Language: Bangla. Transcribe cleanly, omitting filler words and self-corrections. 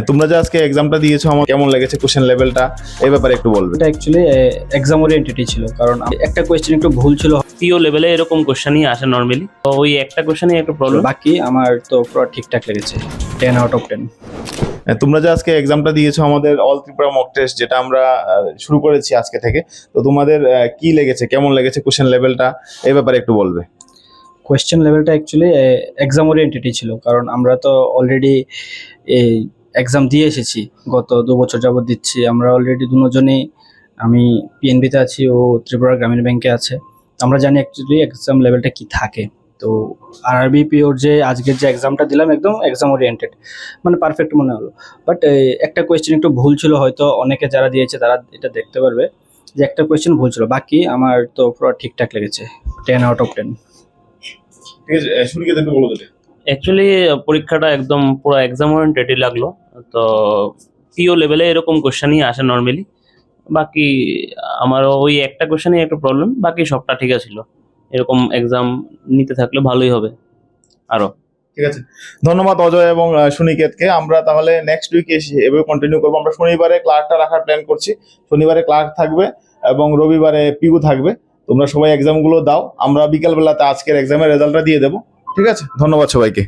তোমরা যে আজকে এক্সামটা দিয়েছো আমার কেমন লেগেছে, কোশ্চেন লেভেলটা এই ব্যাপারে একটু বলবে। এটা অ্যাকচুয়ালি এক্সাম ওরিয়েন্টেডই ছিল, কারণ একটা কোয়েশ্চেন একটু ভুল ছিল, পিও লেভেলে এরকম কোশ্চেনই আসে নর্মালি, তো ওই একটা কোশ্চেনই একটু প্রবলেম। বাকি আমার তো পুরো ঠিকঠাক লেগেছে, 10 আউট অফ 10। তোমরা যে আজকে এক্সামটা দিয়েছো আমাদের অল ত্রিপুরা মক টেস্ট, যেটা আমরা শুরু করেছি আজকে থেকে, তো তোমাদের কি লেগেছে, কেমন লেগেছে, কোশ্চেন লেভেলটা এই ব্যাপারে একটু বলবে। কোয়েশ্চেন লেভেলটা অ্যাকচুয়ালি এক্সাম ওরিয়েন্টেডই ছিল, কারণ আমরা তো অলরেডি এই এক্সাম দিয়ে এসেছি, গত 2 বছর যাবত দিচ্ছি আমরা অলরেডি দুজনেই। আমি পিএনবিতে আছি, ও ত্রিপুরা গ্রামীণ ব্যাংকে আছে। আমরা জানি অ্যাকচুয়ালি এক্সাম লেভেলটা কি থাকে। তো আরআরবি পিওর যে আজকের যে এক্সামটা দিলাম একদম এক্সাম ওরিয়েন্টেড, মানে পারফেক্ট মনে হলো। বাট একটা কোয়েশ্চেন একটু ভুল ছিল, হয়তো অনেকে যারা দিয়েছে তারা এটা দেখতে পারবে যে একটা কোয়েশ্চেন ভুল ছিল। বাকি আমার তো পুরো ঠিকঠাক লেগেছে, 10 আউট অফ 10। ঠিক আছে, শুরু করে একটু বলো। অ্যাকচুয়ালি পরীক্ষাটা একদম পুরো এক্সাম ওরিয়েন্টেডই লাগলো। তো পিও লেভেলে এরকম কোশ্চেনই আসে নর্মালি। বাকি আমার ওই একটা কোশ্চেনই একটু প্রবলেম, বাকি সবটা ঠিক ছিল। এরকম এক্সাম নিতে থাকলে ভালোই হবে আরো। ঠিক আছে, ধন্যবাদ অজয় এবং সুনিকেতকে। আমরা তাহলে নেক্সট উইকে এভাবে কন্টিনিউ করবো। আমরা শনিবারে ক্লার্কটা রাখার প্ল্যান করছি। শনিবারে ক্লার্ক থাকবে এবং রবিবারে পিউ থাকবে। তোমরা সবাই এক্সামগুলো দাও, আমরা বিকালবেলাতে আজকের এক্সামের রেজাল্টটা দিয়ে দেবো। ঠিক আছে, ধন্যবাদ সবাইকে।